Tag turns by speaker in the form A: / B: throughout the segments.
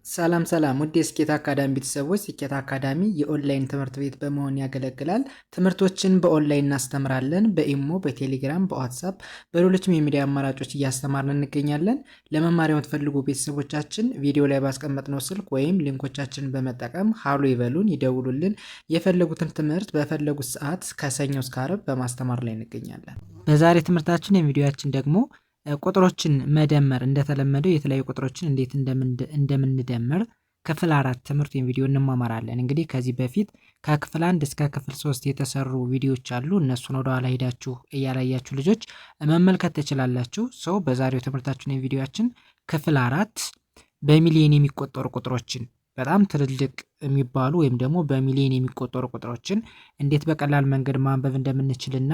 A: ሰላም ሰላም ውድ የስኬት አካዳሚ ቤተሰቦች፣ ስኬት አካዳሚ የኦንላይን ትምህርት ቤት በመሆን ያገለግላል። ትምህርቶችን በኦንላይን እናስተምራለን። በኢሞ፣ በቴሌግራም፣ በዋትሳፕ፣ በሌሎችም የሚዲያ አማራጮች እያስተማርን እንገኛለን። ለመማር የምትፈልጉ ቤተሰቦቻችን ቪዲዮ ላይ ባስቀመጥነው ስልክ ወይም ሊንኮቻችንን በመጠቀም ሀሎ ይበሉን፣ ይደውሉልን። የፈለጉትን ትምህርት በፈለጉት ሰዓት ከሰኞ እስከ ዓርብ በማስተማር ላይ እንገኛለን። በዛሬ ትምህርታችን የቪዲዮያችን ደግሞ ቁጥሮችን መደመር እንደተለመደው የተለያዩ ቁጥሮችን እንዴት እንደምንደምር ክፍል 4 ትምህርት ወይም ቪዲዮ እንማማራለን። እንግዲህ ከዚህ በፊት ከክፍል 1 እስከ ክፍል 3 የተሰሩ ቪዲዮዎች አሉ። እነሱን ወደ ኋላ ሄዳችሁ እያላያችሁ ልጆች መመልከት ትችላላችሁ። ሰው በዛሬው ትምህርታችን ወይም ቪዲዮአችን ክፍል 4 በሚሊዮን የሚቆጠሩ ቁጥሮችን በጣም ትልልቅ የሚባሉ ወይም ደግሞ በሚሊዮን የሚቆጠሩ ቁጥሮችን እንዴት በቀላል መንገድ ማንበብ እንደምንችልና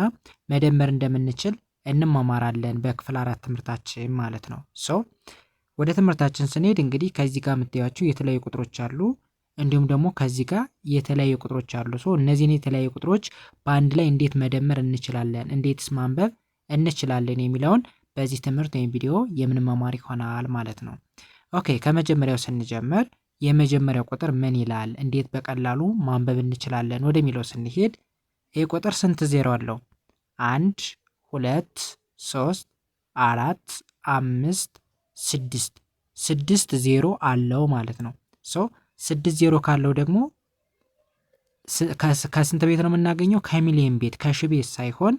A: መደመር እንደምንችል እንማማራለን በክፍል 4 ትምህርታችን ማለት ነው። ወደ ትምህርታችን ስንሄድ እንግዲህ ከዚህ ጋር የምታዩቸው የተለያዩ ቁጥሮች አሉ፣ እንዲሁም ደግሞ ከዚህ ጋር የተለያዩ ቁጥሮች አሉ። እነዚህን የተለያዩ ቁጥሮች በአንድ ላይ እንዴት መደመር እንችላለን፣ እንዴትስ ማንበብ እንችላለን የሚለውን በዚህ ትምህርት ወይም ቪዲዮ የምንማማር ይሆናል ማለት ነው። ኦኬ፣ ከመጀመሪያው ስንጀምር የመጀመሪያው ቁጥር ምን ይላል፣ እንዴት በቀላሉ ማንበብ እንችላለን ወደሚለው ስንሄድ ይህ ቁጥር ስንት ዜሮ አለው? 1 2 3 4 5 6 6 ዜሮ አለው ማለት ነው። 6 ዜሮ ካለው ደግሞ ከስንት ቤት ነው የምናገኘው? ከሚሊየን ቤት፣ ከሺ ቤት ሳይሆን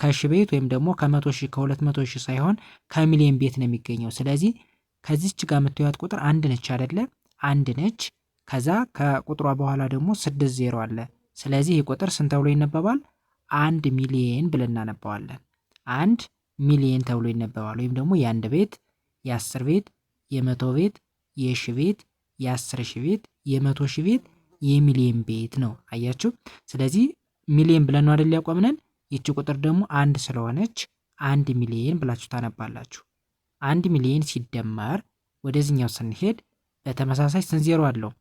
A: ከሺ ቤት ወይም ደግሞ ከመቶ ሺህ ከ200 ሺህ ሳይሆን ከሚሊየን ቤት ነው የሚገኘው። ስለዚህ ከዚች ጋር የምትያት ቁጥር አንድ ነች አይደለ? አንድ ነች። ከዛ ከቁጥሯ በኋላ ደግሞ 6 ዜሮ አለ። ስለዚህ ይህ ቁጥር ስንት ተብሎ ይነበባል? 1 ሚሊየን ብለን እናነባዋለን። 1 ሚሊየን ተብሎ ይነበባል። ወይም ደግሞ የአንድ ቤት፣ የ10 ቤት፣ የ100 ቤት፣ የሺ ቤት፣ የ10 ሺህ ቤት፣ የ100 ሺህ ቤት፣ የሚሊየን ቤት ነው። አያችሁ? ስለዚህ ሚሊየን ብለን ነው አይደል ያቆምነን። ይቺ ቁጥር ደግሞ አንድ ስለሆነች 1 ሚሊየን ብላችሁ ታነባላችሁ። 1 ሚሊየን ሲደመር ወደዚህኛው ስንሄድ በተመሳሳይ ስንት ዜሮ አለው?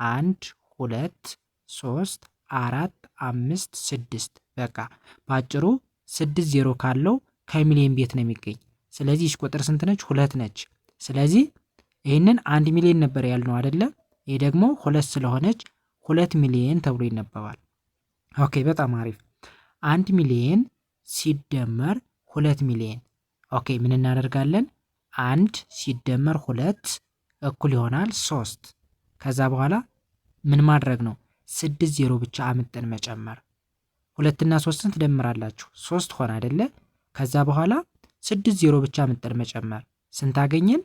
A: 1 2 3 4 5 6 በቃ በአጭሩ 6 ዜሮ ካለው ከሚሊየን ቤት ነው የሚገኝ። ስለዚህ ይህ ቁጥር ስንት ነች? 2 ነች። ስለዚህ ይህንን 1 ሚሊየን ነበር ያልነው አይደለ? ይሄ ደግሞ 2 ስለሆነች 2 ሚሊየን ተብሎ ይነበባል። ኦኬ፣ በጣም አሪፍ። 1 ሚሊየን ሲደመር 2 ሚሊየን። ኦኬ፣ ምን እናደርጋለን? 1 ሲደመር 2 እኩል ይሆናል 3። ከዛ በኋላ ምን ማድረግ ነው? 6 ዜሮ ብቻ አምጠን መጨመር። 2 እና 3ን ትደምራላችሁ፣ 3 ሆነ አይደለ? ከዛ በኋላ 6 ዜሮ ብቻ አምጠን መጨመር ስንት አገኘን?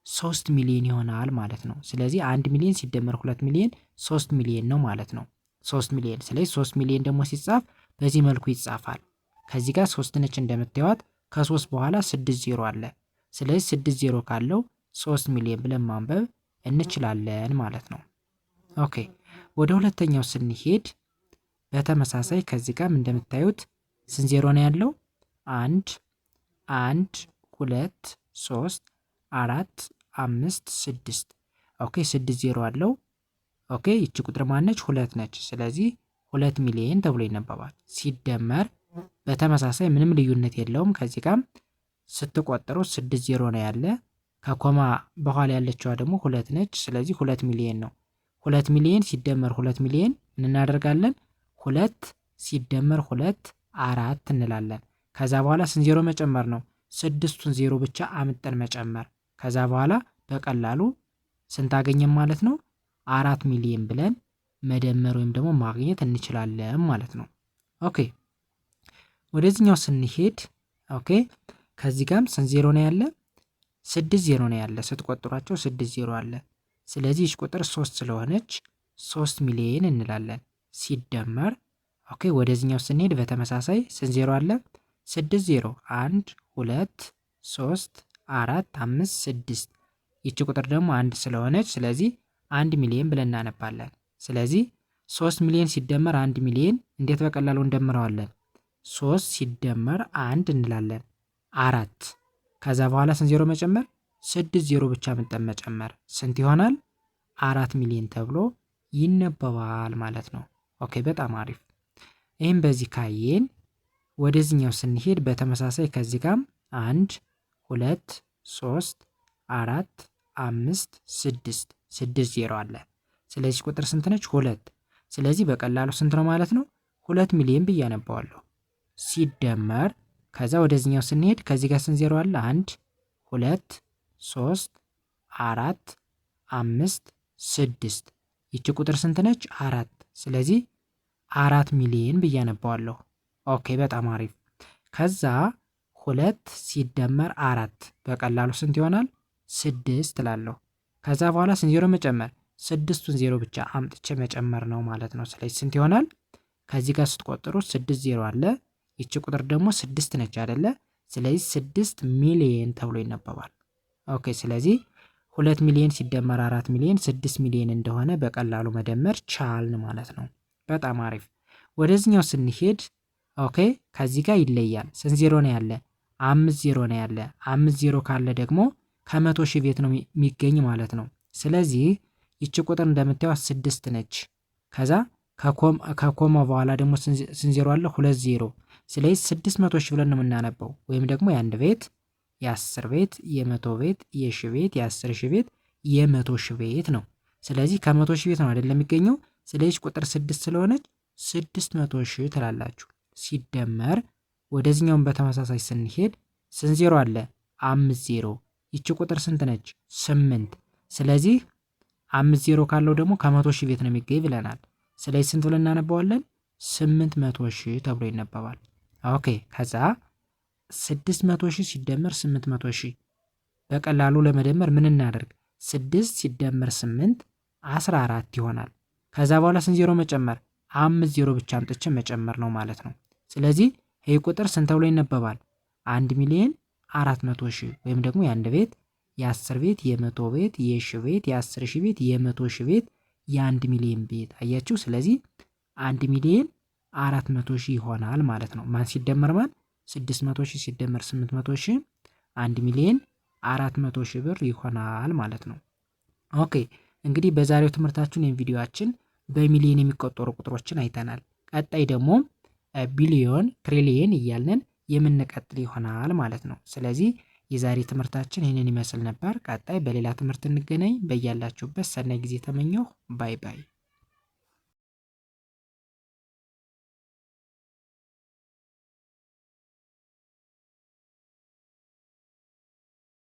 A: 3 ሚሊዮን ይሆናል ማለት ነው። ስለዚህ 1 ሚሊዮን ሲደመር 2 ሚሊዮን 3 ሚሊዮን ነው ማለት ነው። 3 ሚሊዮን። ስለዚህ 3 ሚሊዮን ደግሞ ሲጻፍ በዚህ መልኩ ይጻፋል። ከዚህ ጋር 3 ነች እንደምታዩት፣ ከ3 በኋላ 6 ዜሮ አለ። ስለዚህ 6 ዜሮ ካለው 3 ሚሊዮን ብለን ማንበብ እንችላለን ማለት ነው። ኦኬ፣ ወደ ሁለተኛው ስንሄድ በተመሳሳይ ከዚህ ጋር እንደምታዩት ስንት ዜሮ ነው ያለው? 1 1 2 3 4 5 6 ኦኬ፣ 6 ዜሮ አለው። ኦኬ፣ ይቺ ቁጥር ማነች? 2 ነች። ስለዚህ 2 ሚሊዮን ተብሎ ይነበባል። ሲደመር በተመሳሳይ ምንም ልዩነት የለውም። ከዚህ ጋር ስትቆጥሩ 6 ዜሮ ነው ያለ፣ ከኮማ በኋላ ያለችዋ ደግሞ 2 ነች። ስለዚህ 2 ሚሊዮን ነው። 2 ሚሊዮን ሲደመር 2 ሚሊዮን ምን እናደርጋለን? 2 ሲደመር 2 4 እንላለን። ከዛ በኋላ ስንት ዜሮ መጨመር ነው? 6ቱን ዜሮ ብቻ አምጠን መጨመር። ከዛ በኋላ በቀላሉ ስንት አገኘን ማለት ነው? 4 ሚሊዮን ብለን መደመር ወይም ደግሞ ማግኘት እንችላለን ማለት ነው። ኦኬ፣ ወደዚህኛው ስንሄድ ኦኬ፣ ከዚህ ጋርም ስንት ዜሮ ነው ያለ? 6 ዜሮ ነው ያለ። ስትቆጥሯቸው 6 ዜሮ አለ። ስለዚህ ይህ ቁጥር 3 ስለሆነች 3 ሚሊዮን እንላለን። ሲደመር ኦኬ፣ ወደዚህኛው ስንሄድ በተመሳሳይ ስንት ዜሮ አለ? 6 ዜሮ 1 2 3 4 5 6 ይቺ ቁጥር ደግሞ 1 ስለሆነች ስለዚህ 1 ሚሊዮን ብለን እናነባለን። ስለዚህ 3 ሚሊዮን ሲደመር 1 ሚሊዮን እንዴት በቀላሉ እንደምረዋለን? 3 ሲደመር 1 እንላለን 4። ከዛ በኋላ ስንት ዜሮ መጨመር? 6 ዜሮ ብቻ ምንጠን መጨመር ስንት ይሆናል? 4 ሚሊዮን ተብሎ ይነበባል ማለት ነው። ኦኬ፣ በጣም አሪፍ። ይህም በዚህ ካየን ወደዚህኛው ስንሄድ በተመሳሳይ ከዚህ ጋር 1 2 3 4 5 6 6 ዜሮ አለ። ስለዚህ ቁጥር ስንት ነች? 2። ስለዚህ በቀላሉ ስንት ነው ማለት ነው? 2 ሚሊዮን ብዬ አነባዋለሁ። ሲደመር ከዛ ወደዚህኛው ስንሄድ ከዚህ ጋር ስንት ዜሮ አለ? 1 2 3 4 5 6 ይቺ ቁጥር ስንት ነች? 4። ስለዚህ 4 ሚሊዮን ብዬ አነባዋለሁ። ኦኬ በጣም አሪፍ። ከዛ 2 ሲደመር 4 በቀላሉ ስንት ይሆናል? 6 እላለሁ። ከዛ በኋላ ስንት ዜሮ መጨመር? 6ቱን ዜሮ ብቻ አምጥቼ መጨመር ነው ማለት ነው። ስለዚህ ስንት ይሆናል? ከዚህ ጋር ስትቆጥሩ 6 ዜሮ አለ። ይቺ ቁጥር ደግሞ 6 ነች አይደለ? ስለዚህ 6 ሚሊዮን ተብሎ ይነበባል። ኦኬ ስለዚህ 2 ሚሊዮን ሲደመር 4 ሚሊዮን 6 ሚሊዮን እንደሆነ በቀላሉ መደመር ቻልን ማለት ነው። በጣም አሪፍ። ወደዚህኛው ስንሄድ ኦኬ ከዚህ ጋር ይለያል። ስንት ዜሮ ነው ያለ? 5 ዜሮ ነው ያለ። 5 ዜሮ ካለ ደግሞ ከመቶ ሺህ ቤት ነው የሚገኝ ማለት ነው። ስለዚህ ይቺ ቁጥር እንደምታዩት 6 ነች። ከዛ ከኮማ በኋላ ደግሞ ስንት ዜሮ አለ? 2 ዜሮ። ስለዚህ 600 ሺህ ብለን ነው የምናነበው። ወይም ደግሞ የአንድ ቤት፣ የ10 ቤት፣ የ100 ቤት፣ የ1000 ቤት፣ የ10 ሺህ ቤት፣ የ100 ሺህ ቤት ነው። ስለዚህ ከመቶ ሺህ ቤት ነው አይደለም የሚገኘው። ስለዚህ ቁጥር 6 ስለሆነች 600 ሺህ ትላላችሁ። ሲደመር ወደዚህኛውን በተመሳሳይ ስንሄድ ስንት ዜሮ አለ? 5 ዜሮ። ይቺ ቁጥር ስንት ነች? 8። ስለዚህ 5 ዜሮ ካለው ደግሞ ከመቶ ሺህ ቤት ነው የሚገኝ ብለናል። ስለዚህ ስንት ብለን እናነባዋለን? 800 ሺህ ተብሎ ይነበባል። ኦኬ ከዛ 600 ሺህ ሲደመር 800 ሺህ በቀላሉ ለመደመር ምን እናደርግ? 6 ሲደመር 8 14 ይሆናል። ከዛ በኋላ ስንት ዜሮ መጨመር? 5 ዜሮ ብቻ አምጥቼ መጨመር ነው ማለት ነው። ስለዚህ ይህ ቁጥር ስንት ተብሎ ይነበባል? 1 ሚሊዮን 400 ሺህ ወይም ደግሞ የአንድ ቤት፣ የ10 ቤት፣ የ100 ቤት፣ የ1000 ቤት፣ የ10 ሺህ ቤት፣ የ100 ሺህ ቤት፣ የ1 ሚሊዮን ቤት። አያችሁ። ስለዚህ 1 ሚሊዮን 400 ሺህ ይሆናል ማለት ነው። ማን ሲደመር ማን? 600 ሺህ ሲደመር 800 ሺህ 1 ሚሊዮን 400 ሺህ ብር ይሆናል ማለት ነው። ኦኬ እንግዲህ በዛሬው ትምህርታችን ወይም ቪዲዮአችን በሚሊዮን የሚቆጠሩ ቁጥሮችን አይተናል። ቀጣይ ደግሞ ቢሊዮን፣ ትሪሊየን እያልን የምንቀጥል ይሆናል ማለት ነው። ስለዚህ የዛሬ ትምህርታችን ይህንን ይመስል ነበር። ቀጣይ በሌላ ትምህርት እንገናኝ። በያላችሁበት ሰናይ ጊዜ ተመኘሁ። ባይ ባይ።